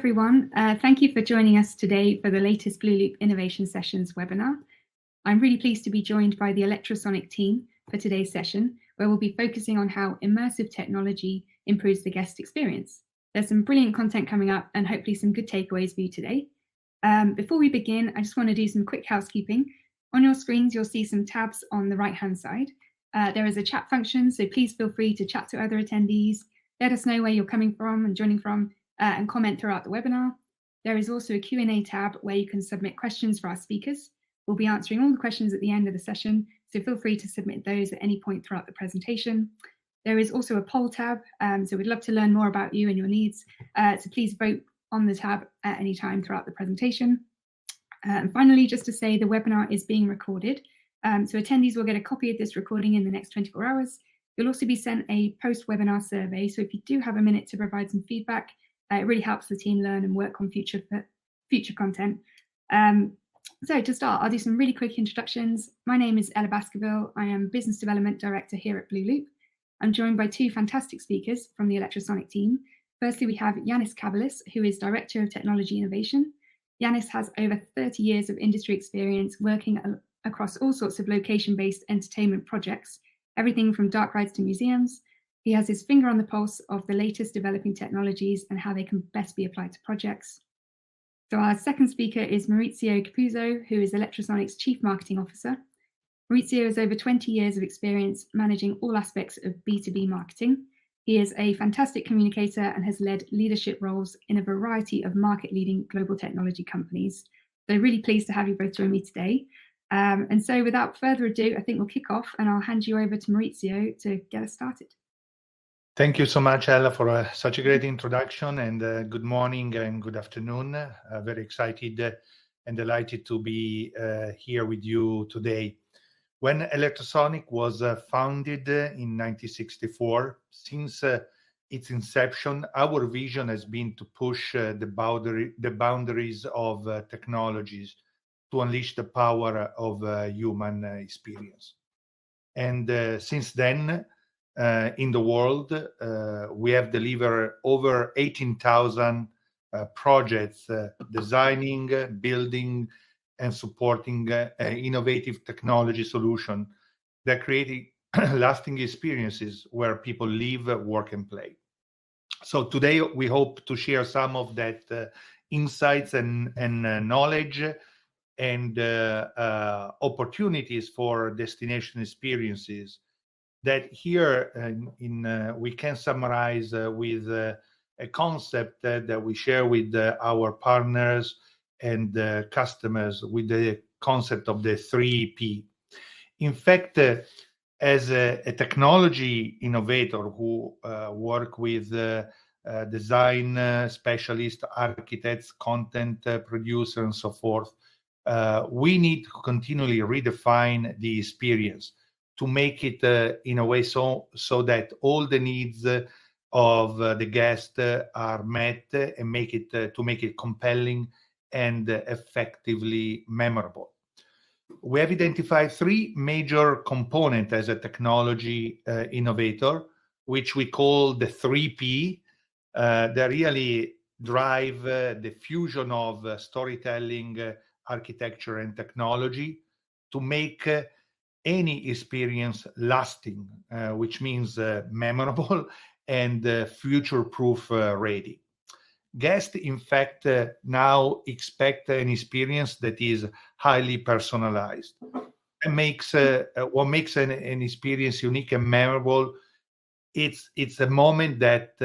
everyone. Thank you for joining us today for the latest Blooloop Innovation Sessions webinar. I'm really pleased to be joined by the Electrosonic team for today's session, where we'll be focusing on how immersive technology improves the guest experience. There's some brilliant content coming up and hopefully some good takeaways for you today. Before we begin, I just want to do some quick housekeeping. On your screens, you'll see some tabs on the right-hand side. There is a chat function, so please feel free to chat to other attendees. Let us know where you're coming from and joining from, and comment throughout the webinar. There is also a Q&A tab where you can submit questions for our speakers. We'll be answering all the questions at the end of the session, so feel free to submit those at any point throughout the presentation. There is also a poll tab, so we'd love to learn more about you and your needs, so please vote on the tab at any time throughout the presentation. And finally, just to say the webinar is being recorded, so attendees will get a copy of this recording in the next 24 hours. You'll also be sent a post-webinar survey, so if you do have a minute to provide some feedback, it really helps the team learn and work on future content. So to start, I'll do some really quick introductions. My name is Ella Baskerville. I am Business Development Director here at Blooloop. I'm joined by two fantastic speakers from the Electrosonic team. Firstly, we have Yiannis Cabolis, who is Director of Technology Innovation. Yiannis has over 30 years of industry experience working across all sorts of location-based entertainment projects, everything from dark rides to museums. He has his finger on the pulse of the latest developing technologies and how they can best be applied to projects. So our second speaker is Maurizio Capuzzo, who is Electrosonic's Chief Marketing Officer. Maurizio has over 20 years of experience managing all aspects of B2B marketing. He is a fantastic communicator and has led leadership roles in a variety of market-leading global technology companies. So really pleased to have you both join me today. And so without further ado, I think we'll kick off and I'll hand you over to Maurizio to get us started. Thank you so much, Ella, for such a great introduction, and good morning and good afternoon. Very excited and delighted to be here with you today. When Electrosonic was founded in 1964, since its inception, our vision has been to push the boundaries of technologies to unleash the power of human experience. And since then, in the world, we have delivered over 18,000 projects designing, building, and supporting innovative technology solutions that create lasting experiences where people live, work, and play. So today we hope to share some of that insights and knowledge and opportunities for destination experiences that here we can summarize with a concept that we share with our partners and customers with the concept of the 3P. In fact, as a technology innovator who work with design specialists, architects, content producers, and so forth, we need to continually redefine the experience to make it in a way so that all the needs of the guest are met and make it compelling and effectively memorable. We have identified three major components as a technology innovator, which we call the 3P, that really drive the fusion of storytelling, architecture, and technology to make any experience lasting, which means memorable and future-proof ready. Guests, in fact, now expect an experience that is highly personalized. What makes an experience unique and memorable, it's a moment that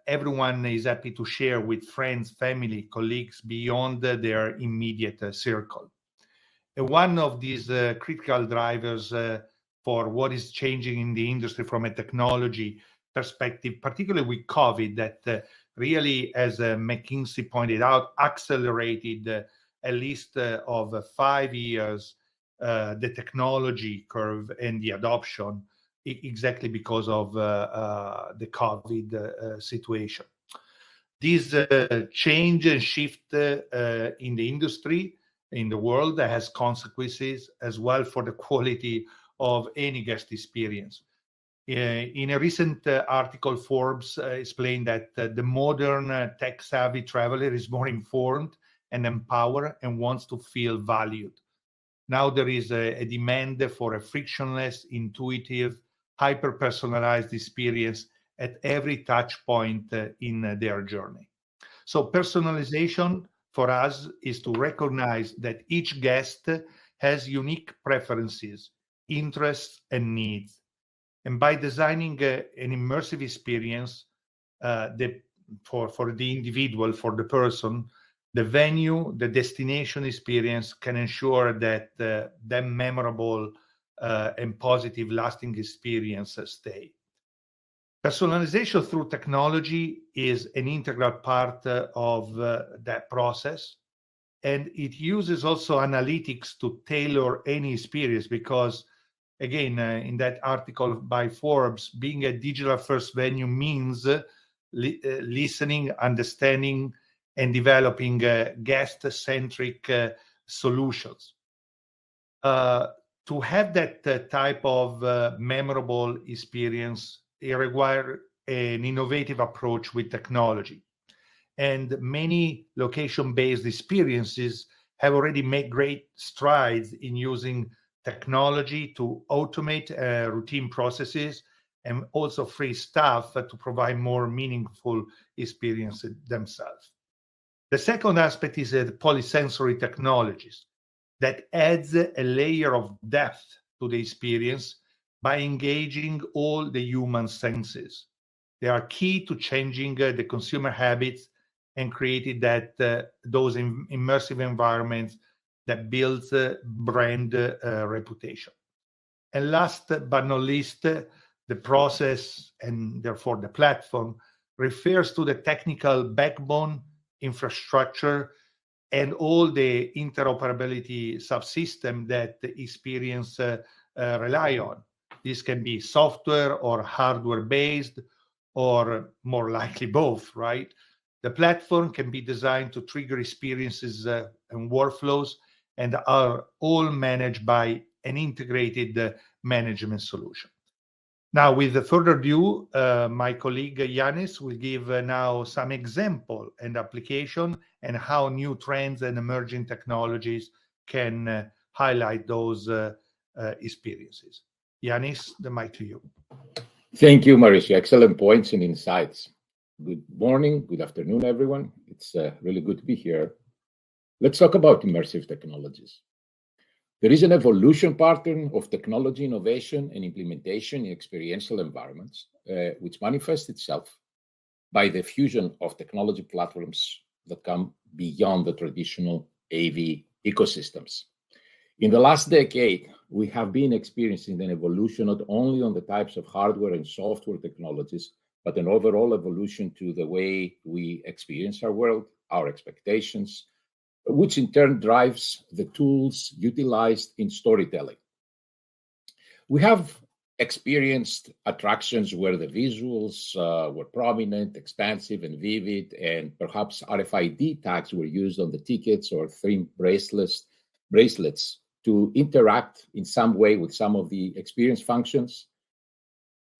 everyone is happy to share with friends, family, colleagues beyond their immediate circle. One of these critical drivers for what is changing in the industry from a technology perspective, particularly with COVID, that really, as McKinsey pointed out, accelerated at least of 5 years the technology curve and the adoption, exactly because of the COVID situation. This change and shift in the industry, in the world, that has consequences as well for the quality of any guest experience. In a recent article, Forbes explained that the modern tech-savvy traveler is more informed and empowered and wants to feel valued. Now there is a demand for a frictionless, intuitive, hyper-personalized experience at every touch point in their journey. So personalization for us is to recognize that each guest has unique preferences, interests, and needs. And by designing an immersive experience for the individual, for the person, the venue, the destination experience can ensure that that memorable and positive lasting experience stay. Personalization through technology is an integral part of that process. And it uses also analytics to tailor any experience because, again, in that article by Forbes, being a digital first venue means listening, understanding, and developing guest-centric solutions. To have that type of memorable experience, it requires an innovative approach with technology. And many location-based experiences have already made great strides in using technology to automate routine processes and also free staff to provide more meaningful experiences themselves. The second aspect is the polysensory technologies that adds a layer of depth to the experience by engaging all the human senses. They are key to changing the consumer habits and creating those immersive environments that builds brand reputation. And last but not least, the process and therefore the platform refers to the technical backbone, infrastructure, and all the interoperability subsystem that the experience rely on. This can be software or hardware based, or more likely both, right? The platform can be designed to trigger experiences and workflows and are all managed by an integrated management solution. Now, with further ado, my colleague Yiannis will give now some example and application and how new trends and emerging technologies can highlight those experiences. Yiannis, the mic to you. Thank you, Maurizio. Excellent points and insights. Good morning, good afternoon, everyone. It's really good to be here. Let's talk about immersive technologies. There is an evolution pattern of technology innovation and implementation in experiential environments, which manifests itself by the fusion of technology platforms that come beyond the traditional AV ecosystems. In the last decade, we have been experiencing an evolution not only on the types of hardware and software technologies, but an overall evolution to the way we experience our world, our expectations, which in turn drives the tools utilized in storytelling. We have experienced attractions where the visuals were prominent, expansive, and vivid, and perhaps RFID tags were used on the tickets or thin bracelets to interact in some way with some of the experience functions.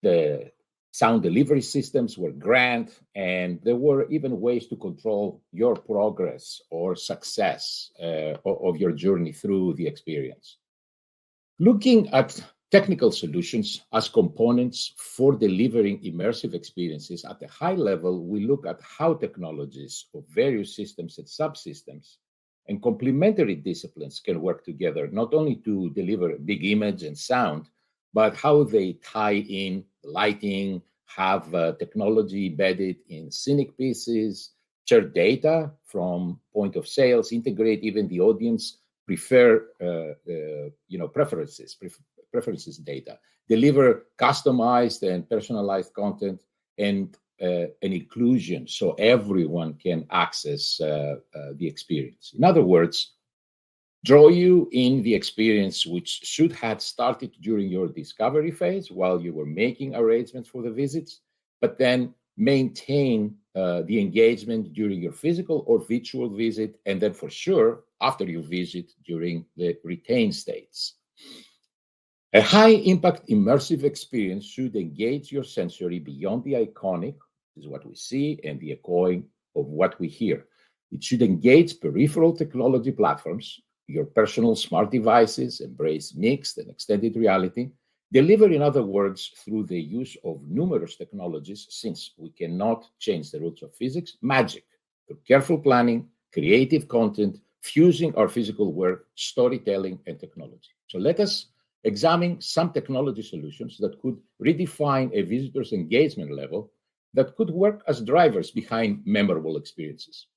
The sound delivery systems were grand, and there were even ways to control your progress or success of your journey through the experience. Looking at technical solutions as components for delivering immersive experiences at a high level, we look at how technologies of various systems and subsystems and complementary disciplines can work together, not only to deliver a big image and sound, but how they tie in lighting, have technology embedded in scenic pieces, share data from point of sales, integrate even the audience preferences data, deliver customized and personalized content, and an inclusion so everyone can access the experience. In other words, draw you in the experience which should have started during your discovery phase while you were making arrangements for the visits, but then maintain the engagement during your physical or virtual visit, and then for sure after you visit during the retained states. A high-impact immersive experience should engage your sensory beyond the iconic, is what we see, and the echoing of what we hear. It should engage peripheral technology platforms, your personal smart devices, embrace mixed and extended reality, deliver, in other words, through the use of numerous technologies, since we cannot change the rules of physics, magic, through careful planning, creative content, fusing our physical work, storytelling, and technology. So let us examine some technology solutions that could redefine a visitor's engagement level that could work as drivers behind memorable experiences.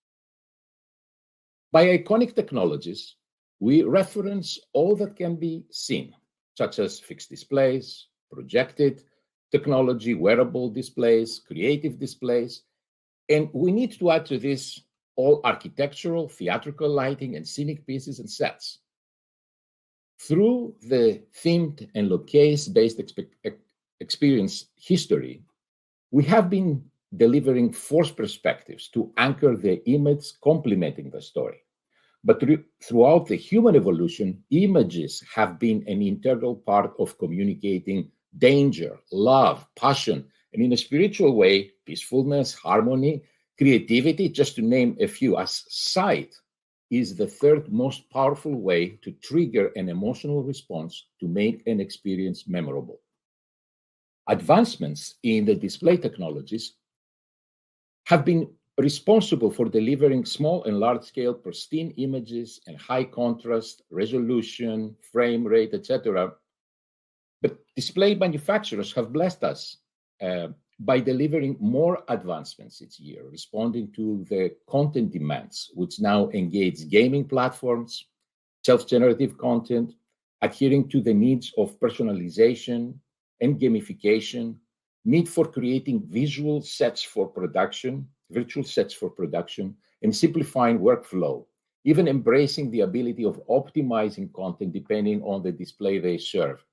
By iconic technologies, we reference all that can be seen, such as fixed displays, projected technology, wearable displays, creative displays, and we need to add to this all architectural, theatrical lighting, and scenic pieces and sets. Through the themed and locale-based experience history, we have been delivering forced perspectives to anchor the image complementing the story. But throughout the human evolution, images have been an integral part of communicating danger, love, passion, and in a spiritual way, peacefulness, harmony, creativity, just to name a few, as sight is the third most powerful way to trigger an emotional response to make an experience memorable. Advancements in the display technologies have been responsible for delivering small and large-scale pristine images and high contrast, resolution, frame rate, etc. But display manufacturers have blessed us by delivering more advancements each year, responding to the content demands, which now engage gaming platforms, self-generative content, adhering to the needs of personalization and gamification, need for creating visual sets for production, virtual sets for production, and simplifying workflow, even embracing the ability of optimizing content depending on the display they serve.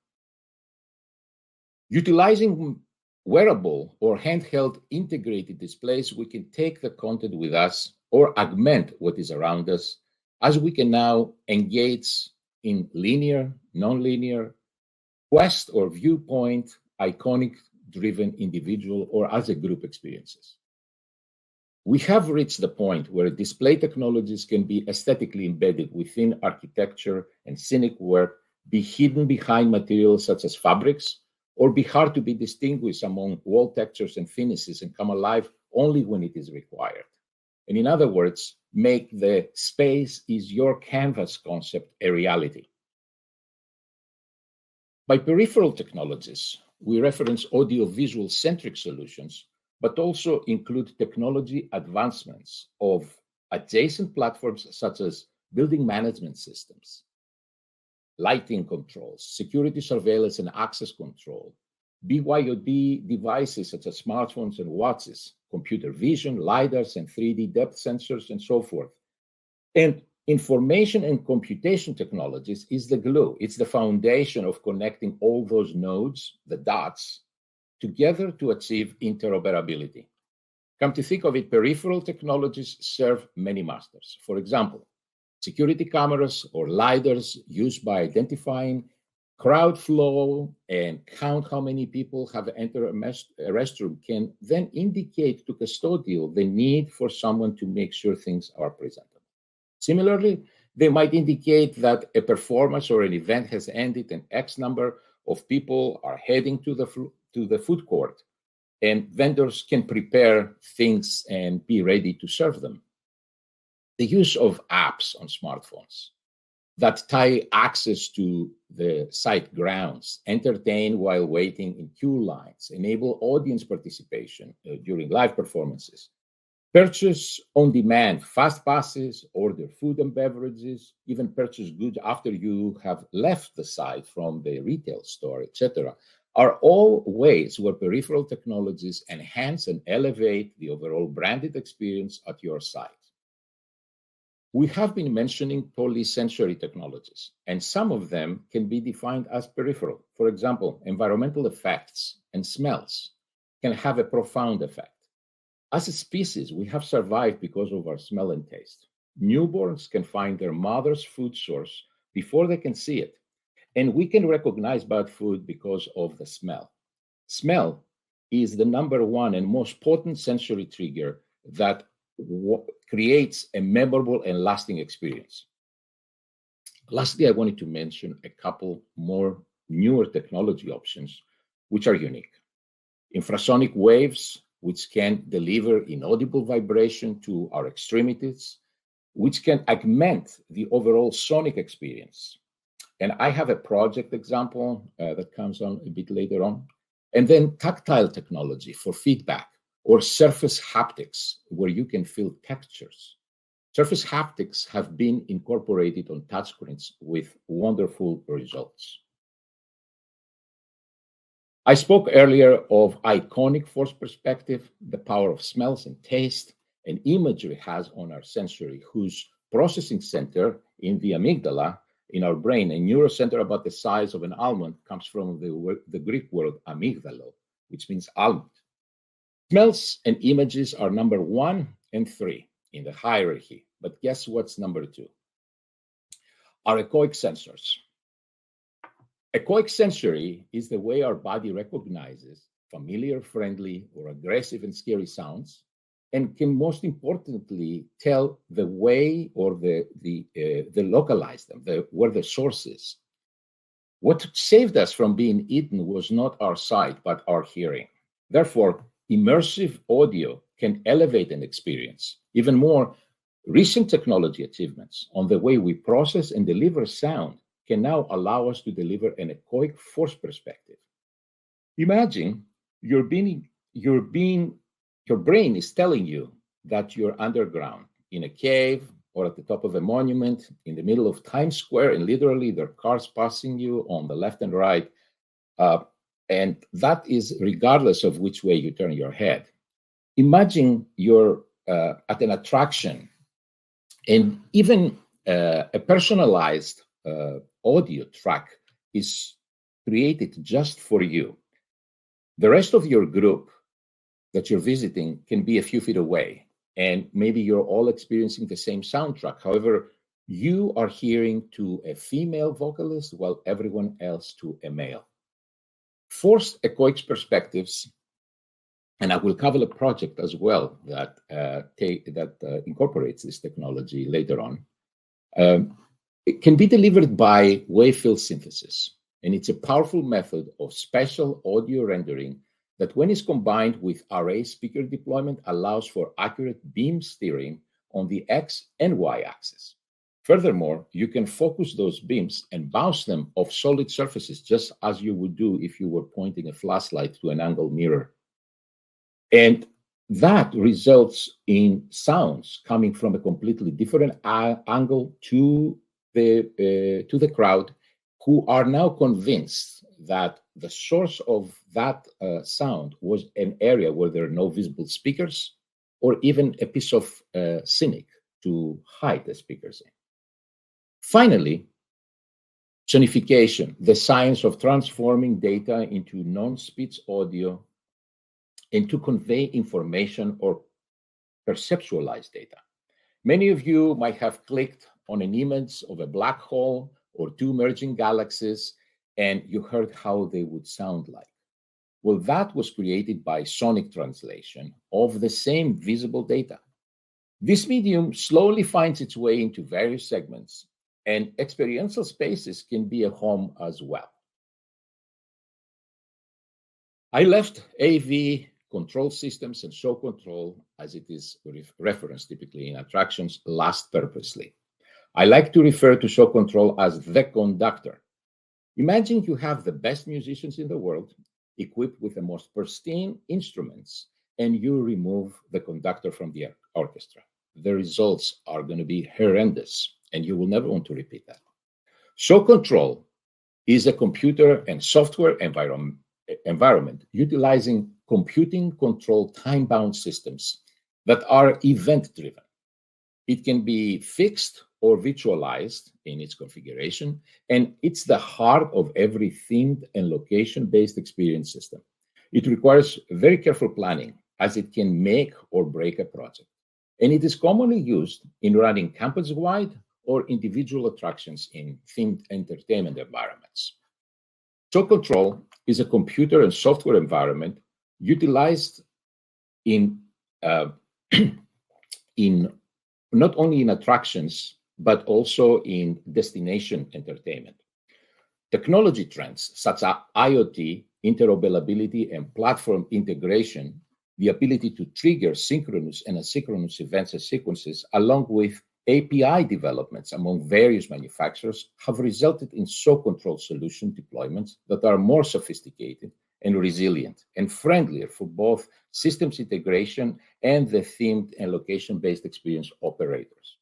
Utilizing wearable or handheld integrated displays, we can take the content with us or augment what is around us, as we can now engage in linear, non-linear, quest or viewpoint, iconic-driven individual or as a group experiences. We have reached the point where display technologies can be aesthetically embedded within architecture and scenic work, be hidden behind materials such as fabrics, or be hard to be distinguished among wall textures and finishes and come alive only when it is required. And in other words, make the space is your canvas concept a reality. By peripheral technologies, we reference audiovisual centric solutions, but also include technology advancements of adjacent platforms such as building management systems, lighting controls, security surveillance and access control, BYOD devices such as smartphones and watches, computer vision, LiDARs and 3D depth sensors, and so forth. And information and computation technologies is the glue. It's the foundation of connecting all those nodes, the dots, together to achieve interoperability. Come to think of it, peripheral technologies serve many masters. For example, security cameras or LiDARs used by identifying crowd flow and count how many people have entered a restroom can then indicate to custodial the need for someone to make sure things are presentable. Similarly, they might indicate that a performance or an event has ended and X number of people are heading to the food court, and vendors can prepare things and be ready to serve them. The use of apps on smartphones that tie access to the site grounds, entertain while waiting in queue lines, enable audience participation during live performances, purchase on demand, fast passes, order food and beverages, even purchase goods after you have left the site from the retail store, etc., are all ways where peripheral technologies enhance and elevate the overall branded experience at your site. We have been mentioning polysensory technologies, and some of them can be defined as peripheral. For example, environmental effects and smells can have a profound effect. As a species, we have survived because of our smell and taste. Newborns can find their mother's food source before they can see it. And we can recognize bad food because of the smell. Smell is the number one and most potent sensory trigger that creates a memorable and lasting experience. Lastly, I wanted to mention a couple more newer technology options which are unique. Infrasonic waves, which can deliver inaudible vibration to our extremities, which can augment the overall sonic experience. And I have a project example that comes on a bit later on. And then tactile technology for feedback, or surface haptics, where you can feel textures. Surface haptics have been incorporated on touchscreens with wonderful results. I spoke earlier of iconic force perspective, the power of smells and taste, and imagery has on our sensory, whose processing center in the amygdala in our brain, a neurocenter about the size of an almond, comes from the Greek word amygdalo, which means almond. Smells and images are number 1 and 3 in the hierarchy, but guess what's number 2? Our echoic sensors. Echoic sensory is the way our body recognizes familiar, friendly, or aggressive and scary sounds, and can most importantly tell the way or the localize them, where the source is. What saved us from being eaten was not our sight, but our hearing. Therefore, immersive audio can elevate an experience. Even more, recent technology achievements on the way we process and deliver sound can now allow us to deliver an echoic force perspective. Imagine your brain is telling you that you're underground in a cave or at the top of a monument in the middle of Times Square, and literally there are cars passing you on the left and right. And that is regardless of which way you turn your head. Imagine you're at an attraction, and even a personalized audio track is created just for you. The rest of your group that you're visiting can be a few feet away, and maybe you're all experiencing the same soundtrack. However, you are hearing to a female vocalist while everyone else to a male. Forced echoic perspectives, and I will cover a project as well that incorporates this technology later on. It can be delivered by wave-field synthesis, and it's a powerful method of spatial audio rendering that, when it's combined with array speaker deployment, allows for accurate beam steering on the X and Y axis. Furthermore, you can focus those beams and bounce them off solid surfaces, just as you would do if you were pointing a flashlight to an angled mirror. And that results in sounds coming from a completely different angle to the crowd, who are now convinced that the source of that sound was an area where there are no visible speakers, or even a piece of scenic to hide the speakers in. Finally, sonification, the science of transforming data into non-speech audio and to convey information or perceptualize data. Many of you might have clicked on an image of a black hole or two merging galaxies, and you heard how they would sound like. Well, that was created by sonic translation of the same visible data. This medium slowly finds its way into various segments, and experiential spaces can be a home as well. I left AV control systems and show control, as it is referenced typically in attractions, last purposely. I like to refer to show control as the conductor. Imagine you have the best musicians in the world equipped with the most pristine instruments, and you remove the conductor from the orchestra. The results are going to be horrendous, and you will never want to repeat that. Show control is a computer and software environment utilizing computing controlled time-bound systems that are event-driven. It can be fixed or virtualized in its configuration, and it's the heart of every themed and location-based experience system. It requires very careful planning, as it can make or break a project. And it is commonly used in running campus-wide or individual attractions in themed entertainment environments. Show control is a computer and software environment utilized in not only in attractions, but also in destination entertainment. Technology trends such as IoT, interoperability, and platform integration, the ability to trigger synchronous and asynchronous events and sequences, along with API developments among various manufacturers, have resulted in show control solution deployments that are more sophisticated and resilient and friendlier for both systems integration and the themed and location-based experience operators.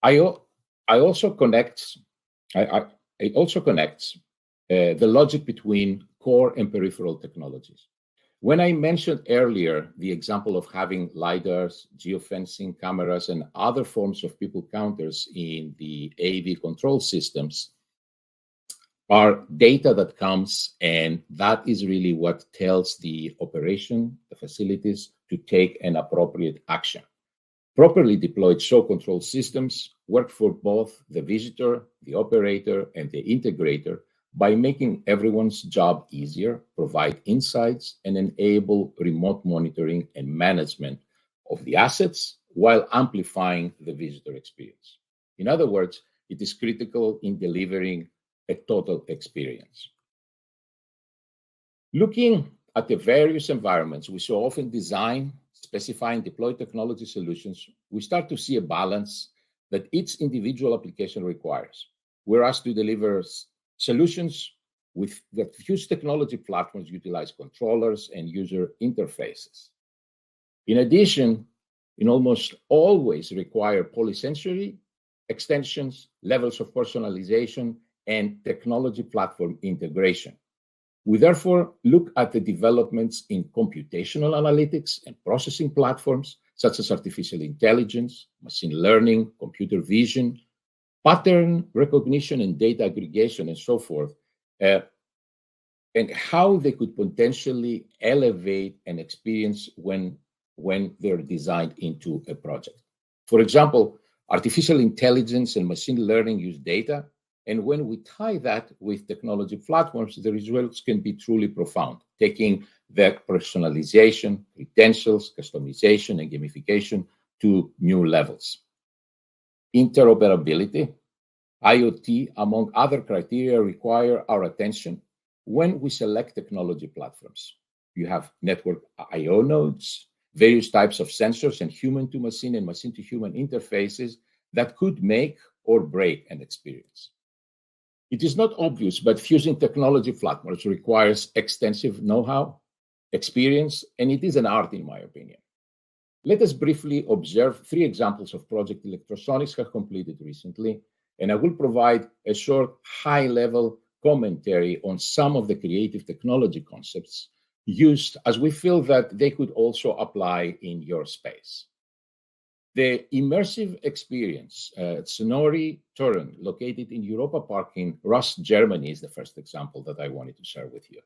It also connects the logic between core and peripheral technologies. When I mentioned earlier the example of having LiDARs, geofencing cameras, and other forms of people counters in the AV control systems, are data that comes, and that is really what tells the operation, the facilities, to take an appropriate action. Properly deployed show control systems work for both the visitor, the operator, and the integrator by making everyone's job easier, provide insights, and enable remote monitoring and management of the assets while amplifying the visitor experience. In other words, it is critical in delivering a total experience. Looking at the various environments we so often design, specify, and deploy technology solutions, we start to see a balance that each individual application requires. We're asked to deliver solutions that fuse technology platforms, utilize controllers and user interfaces. In addition, it almost always require polysensory extensions, levels of personalization, and technology platform integration. We therefore look at the developments in computational analytics and processing platforms, such as artificial intelligence, machine learning, computer vision, pattern recognition and data aggregation, and so forth, and how they could potentially elevate an experience when they're designed into a project. For example, artificial intelligence and machine learning use data, and when we tie that with technology platforms, the results can be truly profound, taking the personalization, credentials, customization, and gamification to new levels. Interoperability, IoT, among other criteria, require our attention when we select technology platforms. You have network I/O nodes, various types of sensors, and human-to-machine and machine-to-human interfaces that could make or break an experience. It is not obvious, but fusing technology platforms requires extensive know-how, experience, and it is an art, in my opinion. Let us briefly observe 3 examples of project Electrosonics have completed recently, and I will provide a short high-level commentary on some of the creative technology concepts used, as we feel that they could also apply in your space. The immersive experience at Snorri Turn, located in Europa Park in Rust, Germany, is the first example that I wanted to share with you.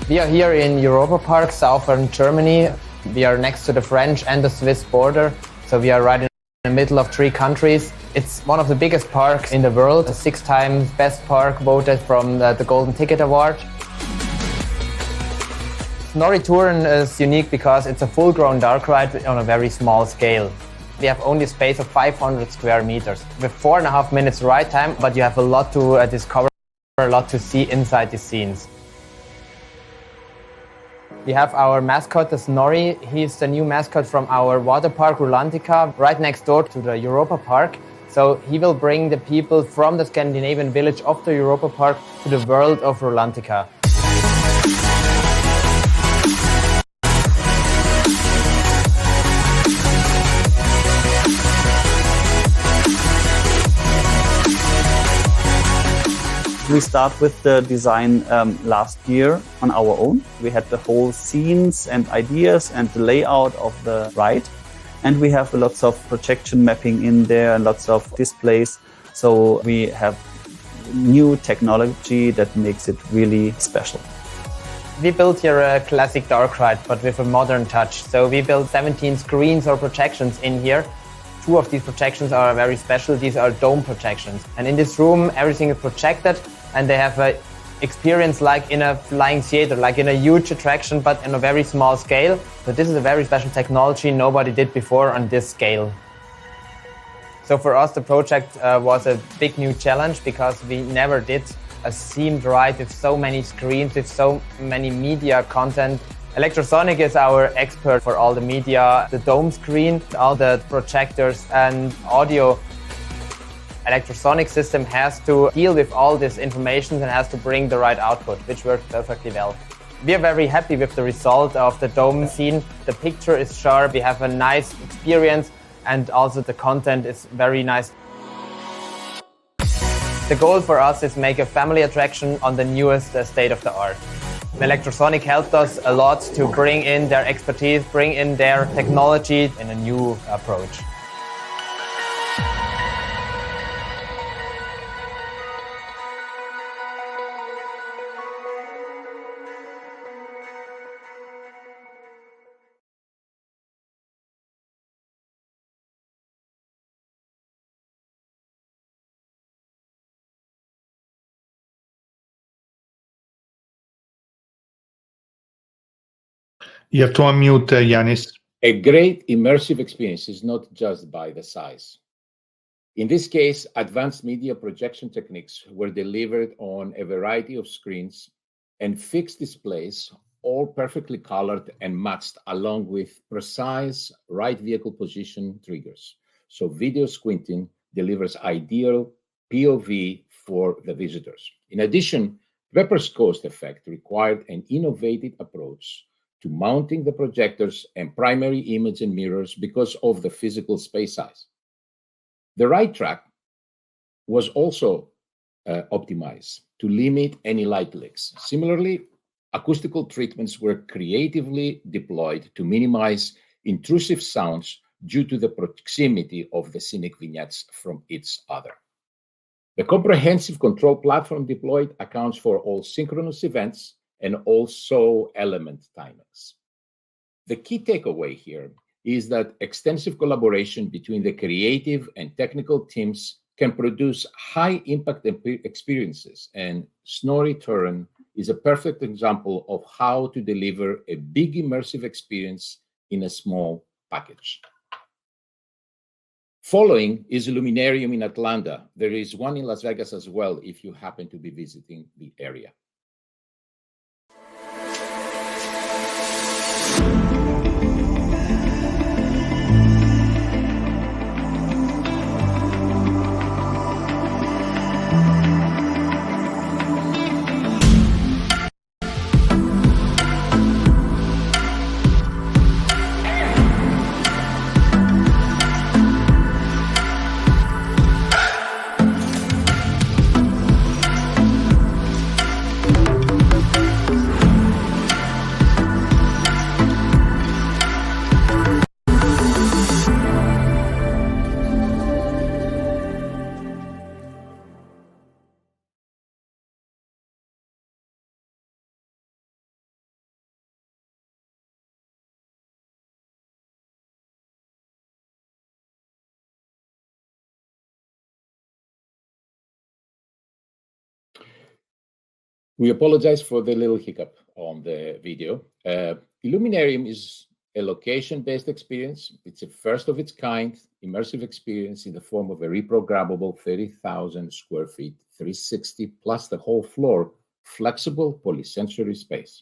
We are here in Europa Park, southern Germany. We are next to the French and the Swiss border, so we are right in the middle of 3 countries. It's one of the biggest parks in the world, the 6 times best park voted from the Golden Ticket Award. Snorri Turn is unique because it's a full-grown dark ride on a very small scale. We have only a space of 500 square meters with 4.5 minutes ride time, but you have a lot to discover, a lot to see inside the scenes. We have our mascot, the Snorri. He's the new mascot from our water park, Rulantica, right next door to the Europa Park. So he will bring the people from the Scandinavian village of the Europa Park to the world of Rulantica. We start with the design last year on our own. We had the whole scenes and ideas and the layout of the ride. And we have lots of projection mapping in there and lots of displays. So we have new technology that makes it really special. We built here a classic dark ride, but with a modern touch. So we built 17 screens or projections in here. 2 of these projections are very special. These are dome projections. And in this room, everything is projected, and they have an experience like in a flying theater, like in a huge attraction, but in a very small scale. So this is a very special technology nobody did before on this scale. So for us, the project was a big new challenge because we never did a themed ride with so many screens, with so many media content. Electrosonic is our expert for all the media, the dome screen, all the projectors and audio. Electrosonic system has to deal with all this information and has to bring the right output, which works perfectly well. We are very happy with the result of the dome scene. The picture is sharp, we have a nice experience, and also the content is very nice. The goal for us is make a family attraction on the newest state of the art. Electrosonic helped us a lot to bring in their expertise, bring in their technology in a new approach. You have to unmute, Yiannis. A great immersive experience is not just by the size. In this case, advanced media projection techniques were delivered on a variety of screens and fixed displays, all perfectly colored and matched along with precise right vehicle position triggers. So video squinting delivers ideal POV for the visitors. In addition, Weber's coast effect required an innovative approach to mounting the projectors and primary image and mirrors because of the physical space size. The right track was also optimized to limit any light leaks. Similarly, acoustical treatments were creatively deployed to minimize intrusive sounds due to the proximity of the scenic vignettes from each other. The comprehensive control platform deployed accounts for all synchronous events and also element timings. The key takeaway here is that extensive collaboration between the creative and technical teams can produce high impact experiences, and Snorri Turn is a perfect example of how to deliver a big immersive experience in a small package. Following is Luminarium in Atlanta. There is one in Las Vegas as well if you happen to be visiting the area. We apologize for the little hiccup on the video. Illuminarium is a location-based experience. It's a first of its kind immersive experience in the form of a reprogrammable 30,000 square feet, 360 plus the whole floor, flexible polysensory space.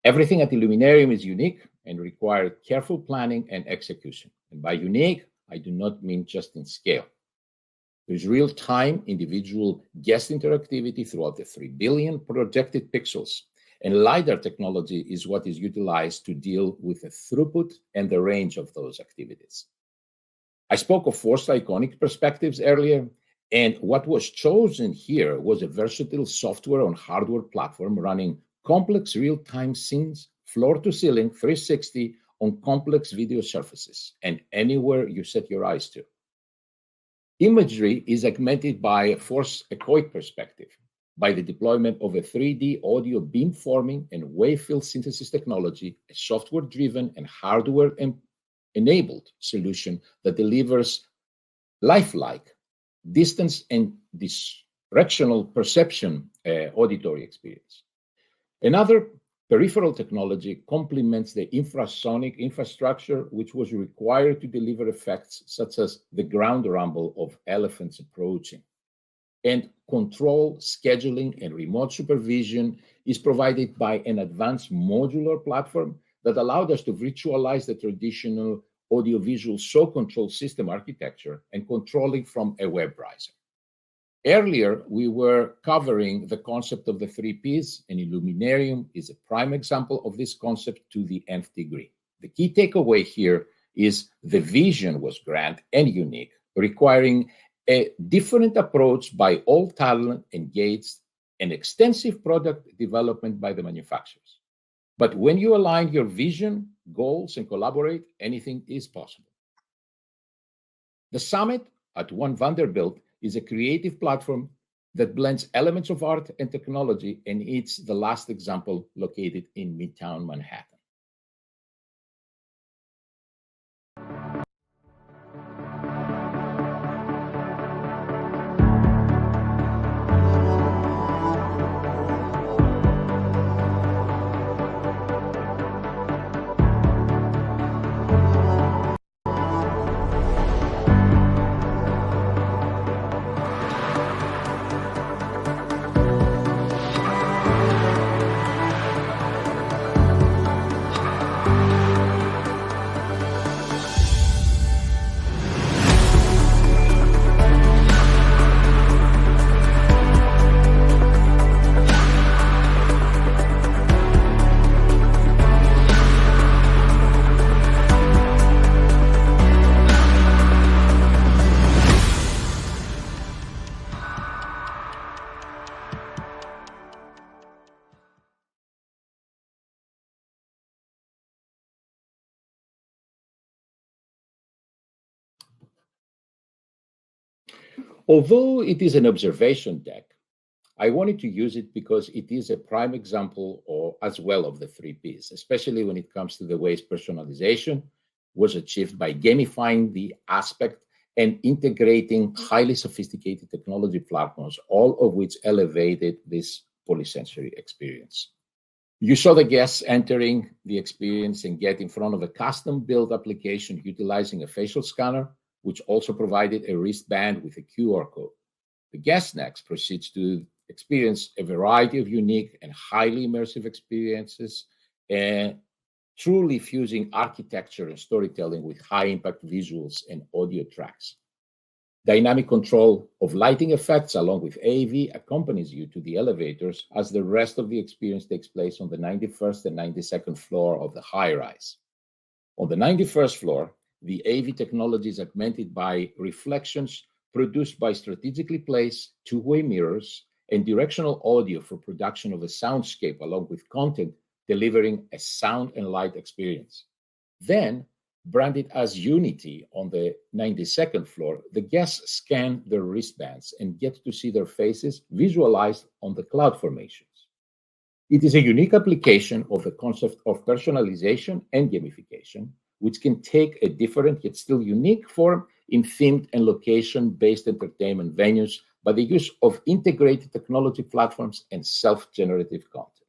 Everything at Illuminarium is unique and required careful planning and execution. And by unique, I do not mean just in scale. There's real-time individual guest interactivity throughout the 3 billion projected pixels, and LiDAR technology is what is utilized to deal with the throughput and the range of those activities. I spoke of 4 iconic perspectives earlier, and what was chosen here was a versatile software on hardware platform running complex real-time scenes, floor-to-ceiling 360 on complex video surfaces, and anywhere you set your eyes to. Imagery is augmented by a force echoic perspective, by the deployment of a 3D audio beamforming and wave-field synthesis technology, a software-driven and hardware-enabled solution that delivers lifelike, distance and directional perception auditory experience. Another peripheral technology complements the infrasonic infrastructure, which was required to deliver effects such as the ground rumble of elephants approaching. And control, scheduling, and remote supervision is provided by an advanced modular platform that allowed us to virtualize the traditional audiovisual show control system architecture and controlling from a web browser. Earlier, we were covering the concept of the 3Ps, and Illuminarium is a prime example of this concept to the nth degree. The key takeaway here is the vision was grand and unique, requiring a different approach by all talent engaged and extensive product development by the manufacturers. But when you align your vision, goals, and collaborate, anything is possible. The summit at One Vanderbilt is a creative platform that blends elements of art and technology, and it's the last example located in Midtown Manhattan. Although it is an observation deck, I wanted to use it because it is a prime example as well of the 3Ps, especially when it comes to the ways personalization was achieved by gamifying the aspect and integrating highly sophisticated technology platforms, all of which elevated this polysensory experience. You saw the guests entering the experience and get in front of a custom-built application utilizing a facial scanner, which also provided a wristband with a QR code. The guest next proceeds to experience a variety of unique and highly immersive experiences, and truly fusing architecture and storytelling with high-impact visuals and audio tracks. Dynamic control of lighting effects along with AV accompanies you to the elevators as the rest of the experience takes place on the 91st and 92nd floor of the high-rise. On the 91st floor, the AV technology is augmented by reflections produced by strategically placed two-way mirrors and directional audio for production of a soundscape along with content delivering a sound and light experience. Then, branded as Unity on the 92nd floor, the guests scan their wristbands and get to see their faces visualized on the cloud formations. It is a unique application of the concept of personalization and gamification, which can take a different yet still unique form in themed and location-based entertainment venues by the use of integrated technology platforms and self-generative content.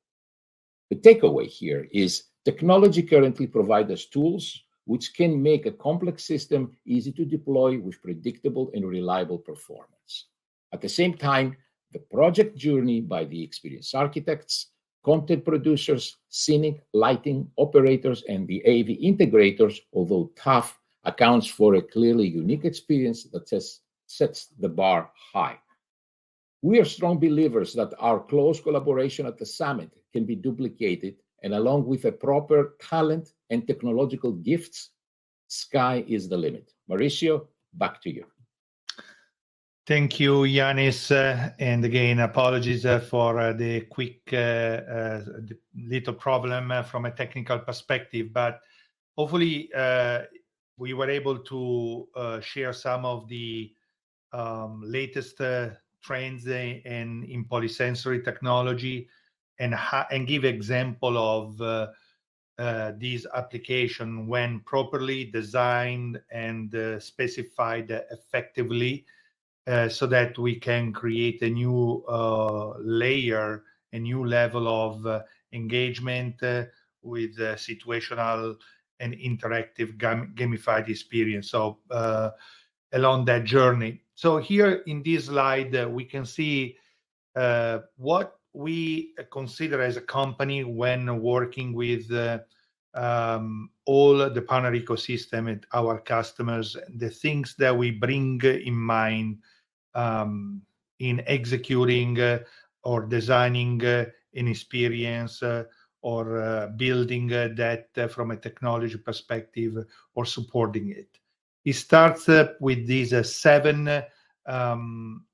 The takeaway here is technology currently provides us tools which can make a complex system easy to deploy with predictable and reliable performance. At the same time, the project journey by the experience architects, content producers, scenic, lighting, operators, and the AV integrators, although tough, accounts for a clearly unique experience that sets the bar high. We are strong believers that our close collaboration at the summit can be duplicated, and along with a proper talent and technological gifts, sky is the limit. Maurizio, back to you. Thank you, Yiannis. And again, apologies for the quick little problem from a technical perspective, but hopefully we were able to share some of the latest trends in polysensory technology, and give example of these application when properly designed and specified effectively, so that we can create a new layer, a new level of engagement with situational and interactive gamified experience. So along that journey. So here in this slide, we can see what we consider as a company when working with all the partner ecosystem and our customers, the things that we bring in mind in executing or designing an experience or building that from a technology perspective or supporting it. It starts with these 7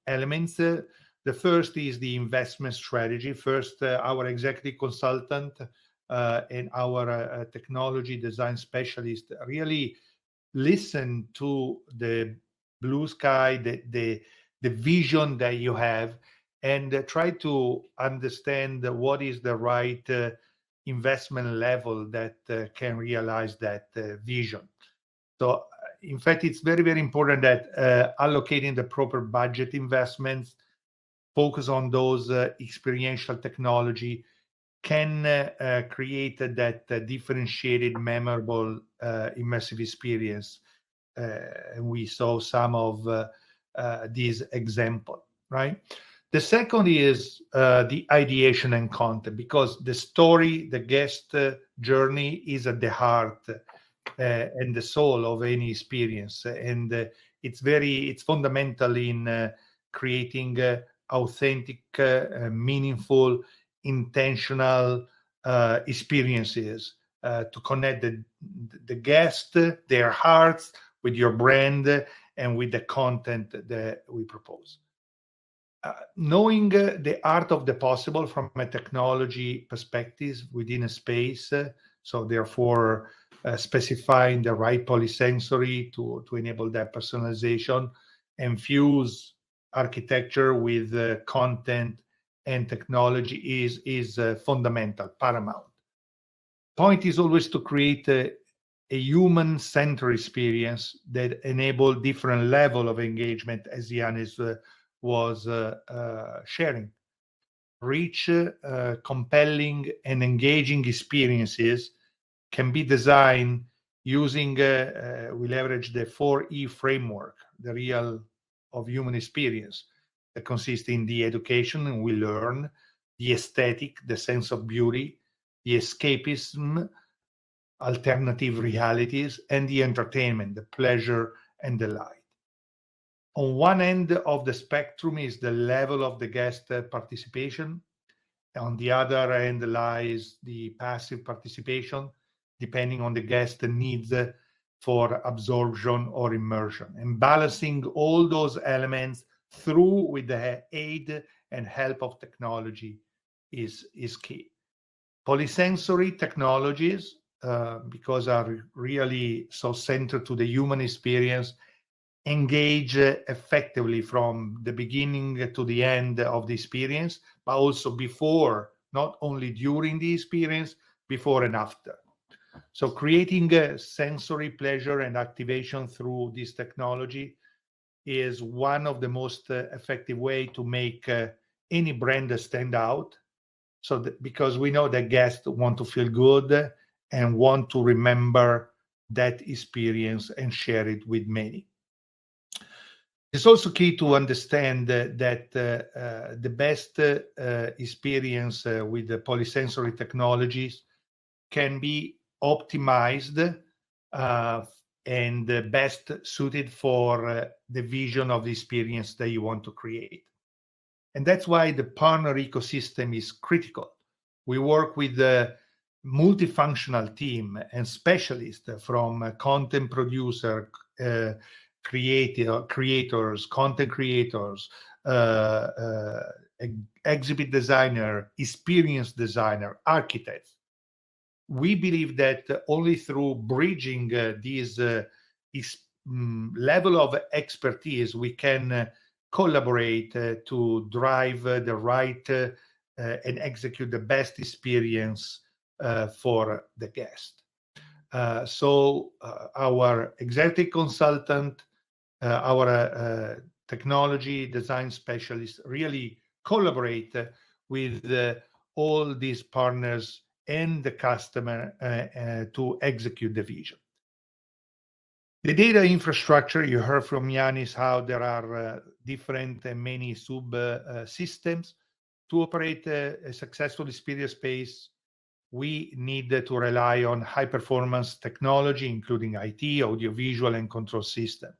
elements. The first is the investment strategy. First, our executive consultant and our technology design specialist really listen to the blue sky, the vision that you have, and try to understand what is the right investment level that can realize that vision. So in fact, it's very, very important that allocating the proper budget investments, focus on those experiential technology, can create that differentiated, memorable, immersive experience. And we saw some of these examples, right? The second is the ideation and content, because the story, the guest journey is at the heart and the soul of any experience. And it's fundamental in creating authentic, meaningful, intentional experiences to connect the guest, their hearts, with your brand and with the content that we propose. Knowing the art of the possible from a technology perspective within a space, so therefore specifying the right polysensory to enable that personalization, and fuse architecture with content and technology is fundamental, paramount. Point is always to create a human-centered experience that enable different level of engagement, as Yiannis was sharing. Rich, compelling, and engaging experiences can be designed using, we leverage the 4E framework, the real of human experience, that consists in the education, and we learn, the aesthetic, the sense of beauty, the escapism, alternative realities, and the entertainment, the pleasure and delight. On one end of the spectrum is the level of the guest participation. On the other end lies the passive participation, depending on the guest needs for absorption or immersion. And balancing all those elements through with the aid and help of technology is key. Polysensory technologies, because are really so centered to the human experience, engage effectively from the beginning to the end of the experience, but also before, not only during the experience, before and after. So creating sensory pleasure and activation through this technology is one of the most effective way to make any brand stand out. So because we know that guests want to feel good and want to remember that experience and share it with many. It's also key to understand that the best experience with the polysensory technologies can be optimized and best suited for the vision of the experience that you want to create. And that's why the partner ecosystem is critical. We work with the multifunctional team and specialists from content producer, creators, content creators, exhibit designer, experience designer, architects. We believe that only through bridging these level of expertise, we can collaborate to drive the right and execute the best experience for the guest. So our executive consultant, our technology design specialists really collaborate with all these partners and the customer to execute the vision. The data infrastructure, you heard from Yiannis how there are different and many sub-systems. To operate a successful experience space, we need to rely on high-performance technology, including IT, audiovisual, and control system.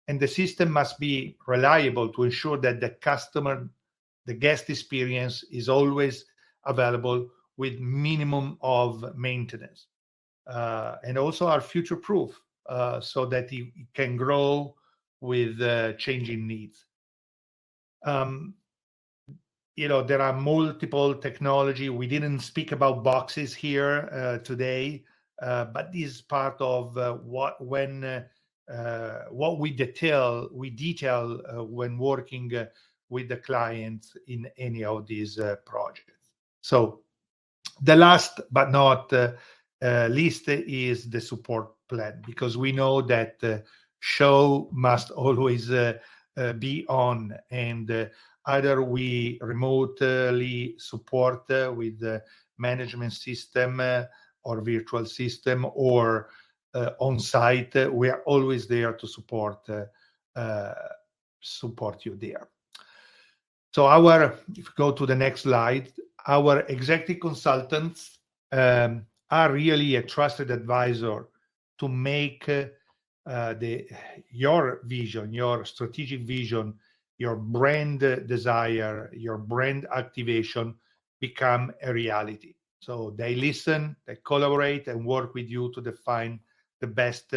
And the system must be reliable to ensure that the guest experience is always available with minimum of maintenance. And also are future-proof so that it can grow with changing needs. There are multiple technology. We didn't speak about boxes here today, but this is part of what we detail when working with the clients in any of these projects. So the last but not least is the support plan, because we know that show must always be on, and either we remotely support with the management system or virtual system, or on site. We are always there to support you there. So if you go to the next slide, our executive consultants are really a trusted advisor to make your vision, your strategic vision, your brand desire, your brand activation become a reality. So they listen, they collaborate, and work with you to define the best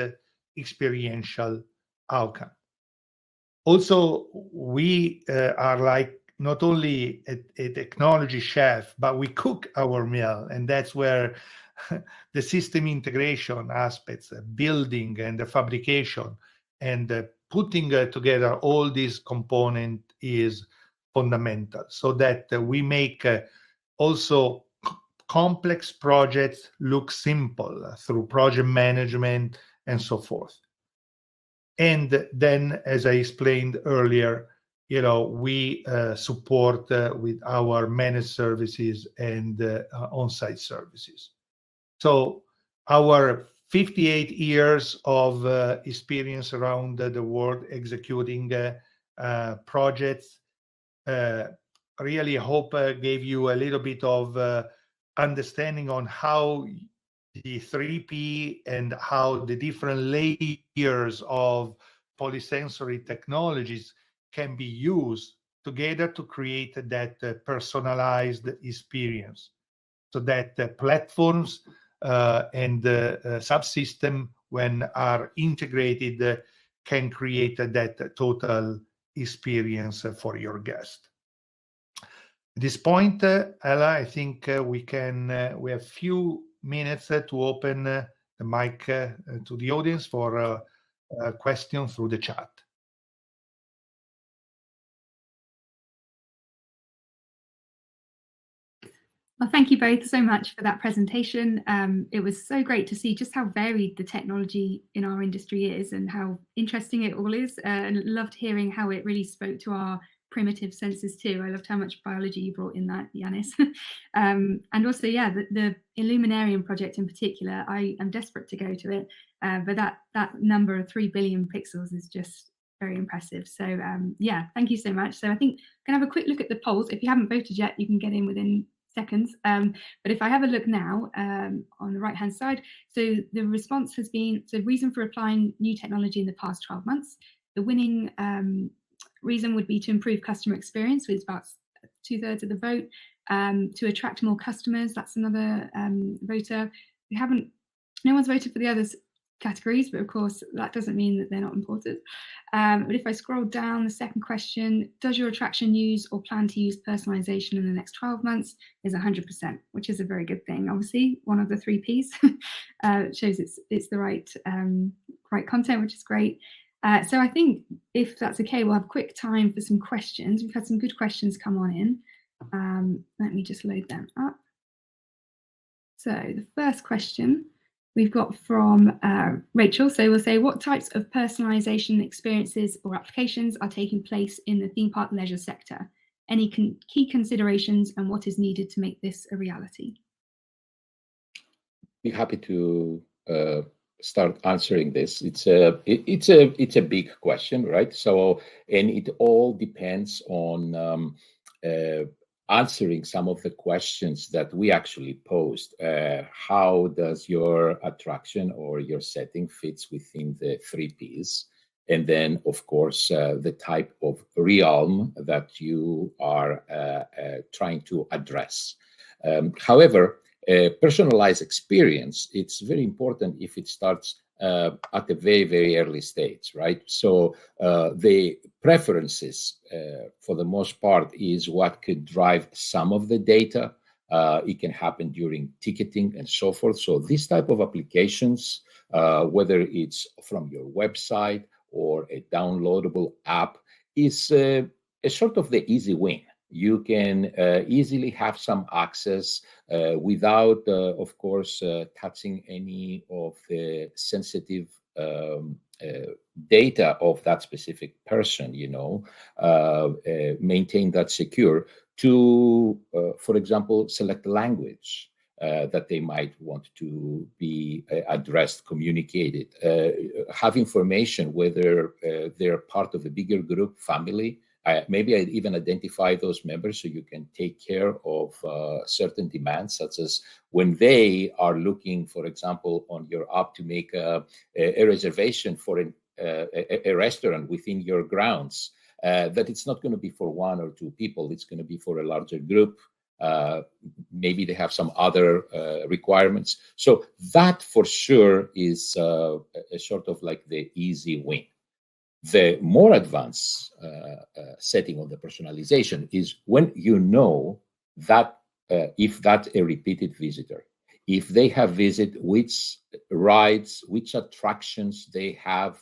experiential outcome. Also, we are like not only a technology chef, but we cook our meal, and that's where the system integration aspects, building and the fabrication, and putting together all these components is fundamental, so that we make also complex projects look simple through project management and so forth. And then, as I explained earlier, we support with our managed services and on-site services. So our 58 years of experience around the world executing projects really hope gave you a little bit of understanding on how the 3P and how the different layers of polysensory technologies can be used together to create that personalized experience, so that platforms and subsystem, when are integrated, can create that total experience for your guest. At this point, Ella, I think we have few minutes to open the mic to the audience for a question through the chat. Well, thank you both so much for that presentation. It was so great to see just how varied the technology in our industry is and how interesting it all is, and loved hearing how it really spoke to our primitive senses too. I loved how much biology you brought in that, Yiannis. And also, yeah, the Illuminarium project in particular, I am desperate to go to it, but that number of 3 billion pixels is just very impressive. So yeah, thank you so much. So I think I'm gonna have a quick look at the polls. If you haven't voted yet, you can get in within seconds. But if I have a look now on the right hand side, so the response has been, so reason for applying new technology in the past 12 months. The winning reason would be to improve customer experience, with about 2/3 of the vote. To attract more customers, that's another voter. No one's voted for the others categories, but of course that doesn't mean that they're not important. But if I scroll down, the second question, does your attraction use or plan to use personalization in the next 12 months, is 100%, which is a very good thing. Obviously, one of the 3 Ps shows it's the right right content, which is great. So I think if that's okay, we'll have quick time for some questions. We've had some good questions come on in. Let me just load them up. So the first question we've got from Rachel. So we'll say, what types of personalization experiences or applications are taking place in the theme park leisure sector? Any key considerations and what is needed to make this a reality? Be happy to start answering this. It's a big question, right? So, and it all depends on answering some of the questions that we actually posed. How does your attraction or your setting fits within the 3 Ps? And then, of course, the type of realm that you are trying to address. However, a personalized experience, it's very important if it starts at a very, very early stage, right? So the preferences, for the most part, is what could drive some of the data. It can happen during ticketing and so forth. So this type of applications, whether it's from your website or a downloadable app, is a sort of the easy win. You can easily have some access without, of course, touching any of the sensitive data of that specific person, maintain that secure to, for example, select the language that they might want to be addressed, communicated, have information whether they're part of a bigger group, family. Maybe I'd even identify those members so you can take care of certain demands, such as when they are looking, for example, on your app to make a reservation for a restaurant within your grounds, that it's not going to be for 1 or 2 people, it's going to be for a larger group. Maybe they have some other requirements. So that for sure is a sort of like the easy win. The more advanced setting of the personalization is when you know that if that's a repeated visitor, if they have visited, which rides, which attractions they have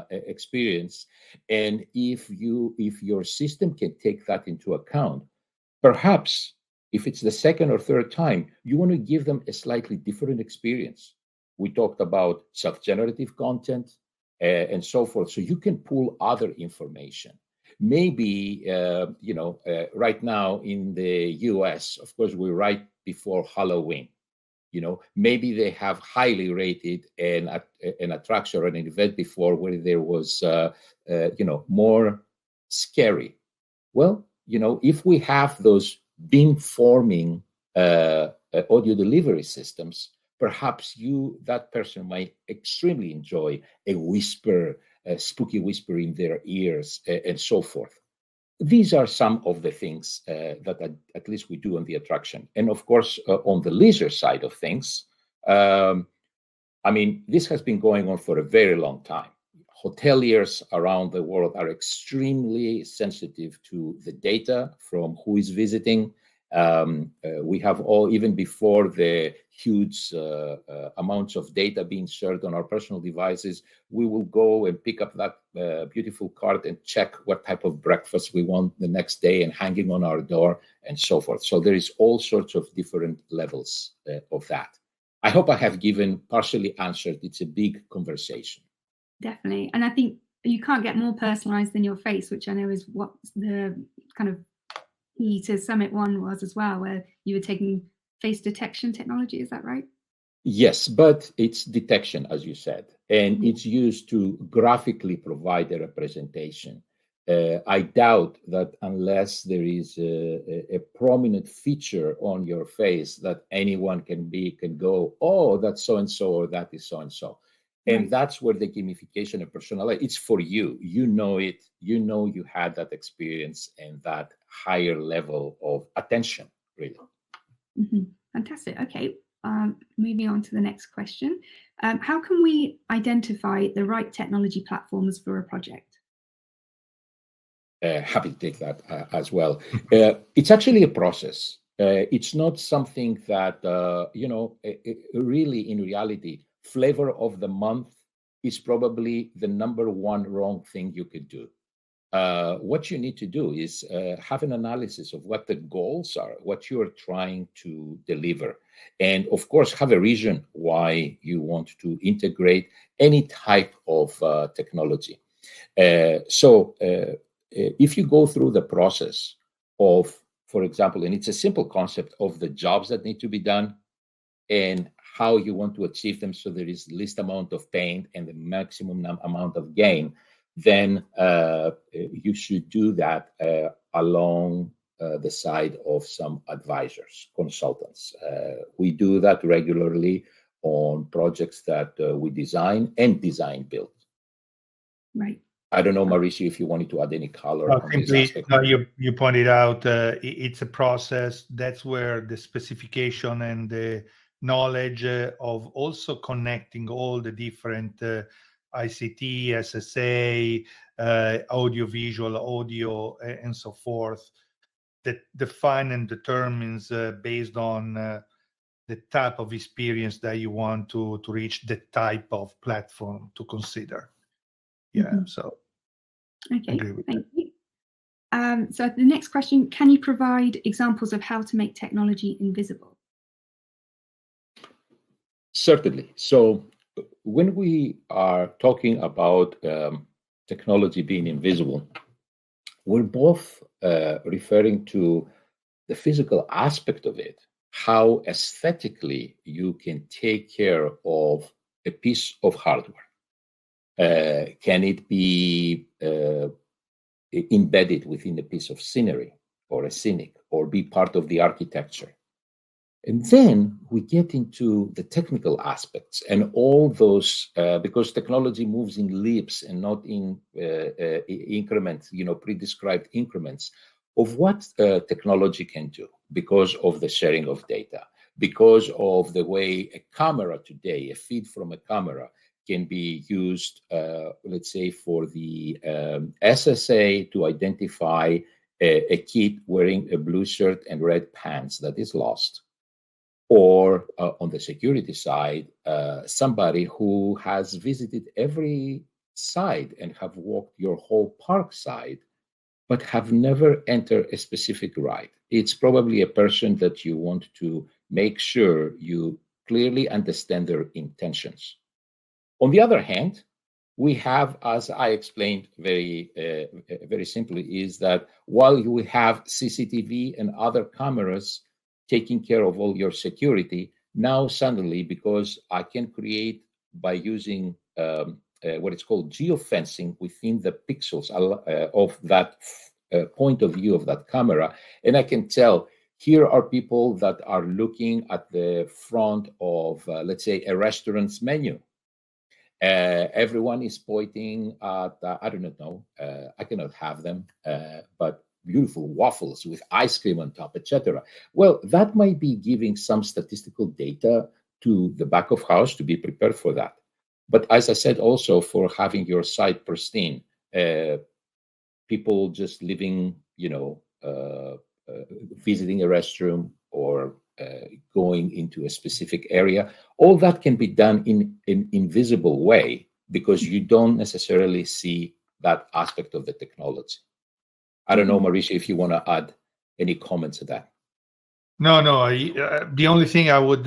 experienced, and if your system can take that into account, perhaps if it's the 2nd or 3rd time, you want to give them a slightly different experience. We talked about self-generative content, and so forth. So you can pull other information. Maybe, right now in the US, of course, we're right before Halloween. Maybe they have highly rated an attraction or an event before where there was, more scary. Well, if we have those beam-forming audio delivery systems, perhaps that person might extremely enjoy a spooky whisper in their ears, and so forth. These are some of the things that at least we do on the attraction. And of course, on the leisure side of things, this has been going on for a very long time. Hoteliers around the world are extremely sensitive to the data from who is visiting. We have even before the huge amounts of data being shared on our personal devices, we will go and pick up that beautiful card and check what type of breakfast we want the next day and hanging on our door and so forth. So there is all sorts of different levels of that. I hope I have partially answered. It's a big conversation. Definitely. And I think you can't get more personalized than your face, which I know is what the kind of key to Summit 1 was as well, where you were taking face detection technology. Is that right? Yes, but it's detection, as you said, and it's used to graphically provide a representation. I doubt that unless there is a prominent feature on your face that anyone can go, oh, that's so-and-so, or that is so-and-so. And that's where the gamification and personalization, it's for you. You know it. You had that experience and that higher level of attention, really. Mm-hmm. Fantastic. Okay. Moving on to the next question. How can we identify the right technology platforms for a project? Happy to take that as well. It's actually a process. It's not something that, really, in reality, flavor of the month is probably the #1 wrong thing you could do. What you need to do is have an analysis of what the goals are, what you are trying to deliver. And of course, have a reason why you want to integrate any type of technology. So if you go through the process of, for example, and it's a simple concept of the jobs that need to be done and how you want to achieve them so there is least amount of pain and the maximum amount of gain, then you should do that along the side of some advisors, consultants. We do that regularly on projects that we design and design build. Right. I don't know, Maurizio, if you wanted to add any color on this aspect. No, you pointed out it's a process. That's where the specification and the knowledge of also connecting all the different ICT, SSA, audio-visual, audio, and so forth, that define and determines based on the type of experience that you want to reach, the type of platform to consider. Yeah, so. Okay, thank you. So the next question, can you provide examples of how to make technology invisible? Certainly. So when we are talking about technology being invisible, we're both referring to the physical aspect of it, how aesthetically you can take care of a piece of hardware. Can it be embedded within a piece of scenery or a scenic, or be part of the architecture? And then we get into the technical aspects and all those, because technology moves in leaps and not in increments, pre-described increments of what technology can do, because of the sharing of data, because of the way a camera today, a feed from a camera, can be used, let's say, for the SSA to identify a kid wearing a blue shirt and red pants that is lost. Or on the security side, somebody who has visited every side and have walked your whole park side, but have never entered a specific ride. It's probably a person that you want to make sure you clearly understand their intentions. On the other hand, we have, as I explained very simply, is that while you have CCTV and other cameras taking care of all your security, now suddenly, because I can create by using what is called geofencing within the pixels of that point of view of that camera, and I can tell here are people that are looking at the front of, let's say, a restaurant's menu. Everyone is pointing at, I don't know, I cannot have them, but beautiful waffles with ice cream on top, etc. Well, that might be giving some statistical data to the back of house to be prepared for that. But as I said, also for having your site pristine, people just living, visiting a restroom or going into a specific area, all that can be done in an invisible way because you don't necessarily see that aspect of the technology. I don't know, Maurizio, if you want to add any comments to that. No. The only thing I would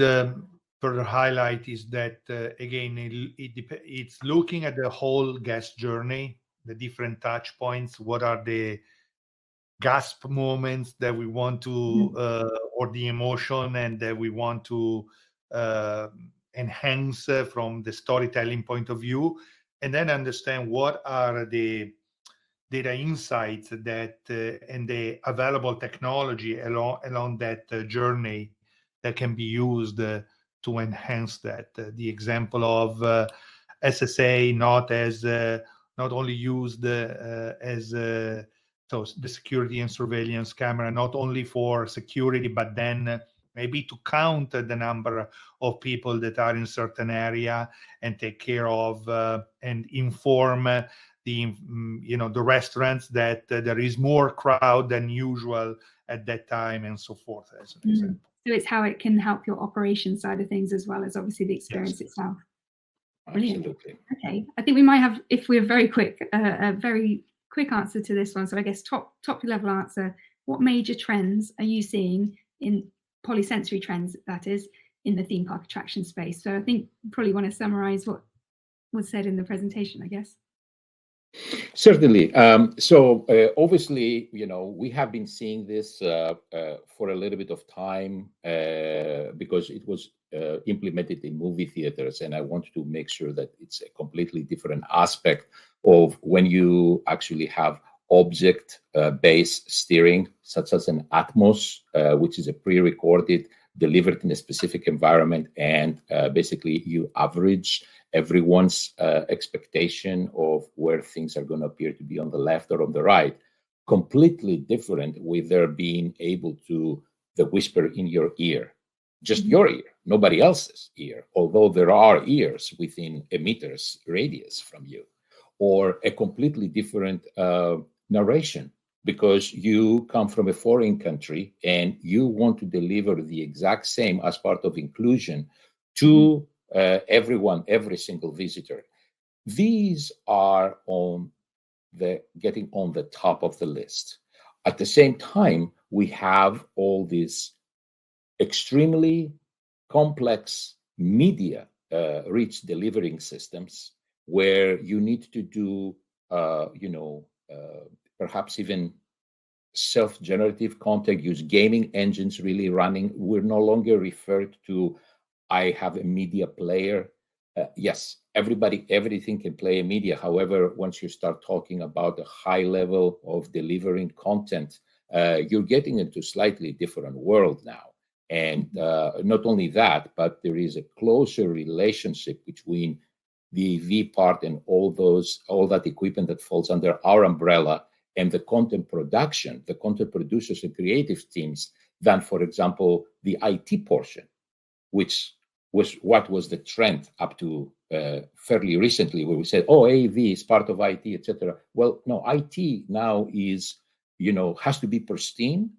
further highlight is that, again, it's looking at the whole guest journey, the different touch points, what are the gasp moments that we want to, or the emotion and that we want to enhance from the storytelling point of view, and then understand what are the data insights that and the available technology along that journey that can be used to enhance that. The example of SSA not only used as so the security and surveillance camera, not only for security, but then maybe to count the number of people that are in certain area and take care of and inform the restaurants that there is more crowd than usual at that time and so forth, as an example. So it's how it can help your operation side of things as well as obviously the experience itself. Absolutely. Okay, I think we might have, if we're very quick, a very quick answer to this one. So I guess top level answer, what major trends are you seeing in polysensory trends, that is, in the theme park attraction space? So I think you probably want to summarize what was said in the presentation, I guess. Certainly. So obviously, we have been seeing this for a little bit of time because it was implemented in movie theaters, and I want to make sure that it's a completely different aspect of when you actually have object-based steering, such as an Atmos, which is a pre-recorded, delivered in a specific environment, and basically you average everyone's expectation of where things are going to appear to be on the left or on the right. Completely different with their being able to the whisper in your ear, just your ear, nobody else's ear, although there are ears within a meter's radius from you, or a completely different narration because you come from a foreign country and you want to deliver the exact same as part of inclusion to everyone, every single visitor. These are getting on the top of the list. At the same time, we have all these extremely complex media rich delivering systems where you need to do, perhaps even self-generative content, use gaming engines really running. We're no longer referred to, I have a media player. Yes, everything can play a media. However, once you start talking about a high level of delivering content, you're getting into a slightly different world now. And not only that, but there is a closer relationship between the AV part and all that equipment that falls under our umbrella and the content production, the content producers and creative teams than, for example, the IT portion, which was what was the trend up to fairly recently, where we said, oh, AV is part of IT, etc. Well, no, IT now is, has to be pristine,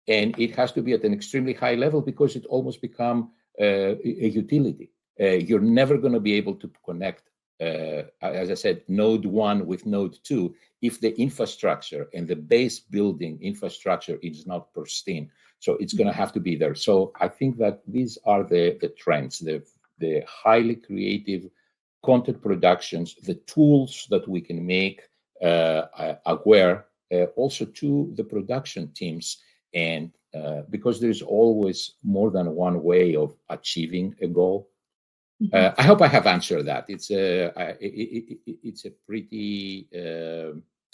and it has to be at an extremely high level because it almost become a utility. You're never going to be able to connect, as I said, node 1 with node 2 if the infrastructure and the base building infrastructure is not pristine. So it's going to have to be there. So I think that these are the trends, the highly creative content productions, the tools that we can make aware also to the production teams. And because there's always more than one way of achieving a goal. I hope I have answered that. It's a pretty,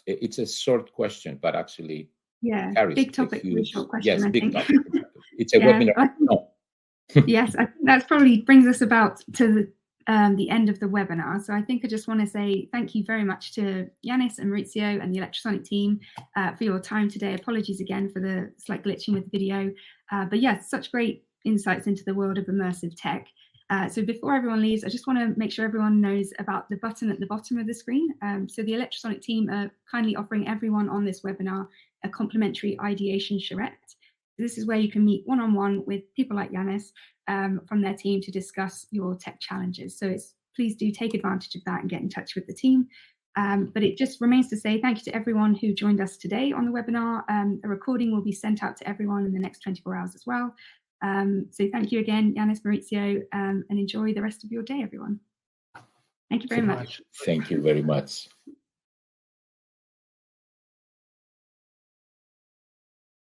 it's a short question, but actually, big topic, short question. Yes, I big think. topic. It's a webinar. Yes, I think that's probably brings us about to the end of the webinar. So I think I just want to say thank you very much to Yiannis and Maurizio and the Electrosonic team for your time today. Apologies again for the slight glitching with the video. But yeah, such great insights into the world of immersive tech. So before everyone leaves, I just want to make sure everyone knows about the button at the bottom of the screen. So the Electrosonic team are kindly offering everyone on this webinar a complimentary ideation charrette. This is where you can meet one-on-one with people like Yiannis from their team to discuss your tech challenges. So please do take advantage of that and get in touch with the team. But it just remains to say thank you to everyone who joined us today on the webinar. A recording will be sent out to everyone in the next 24 hours as well. So thank you again, Yiannis, Maurizio, and enjoy the rest of your day, everyone. Thank you very much. Thank you very much.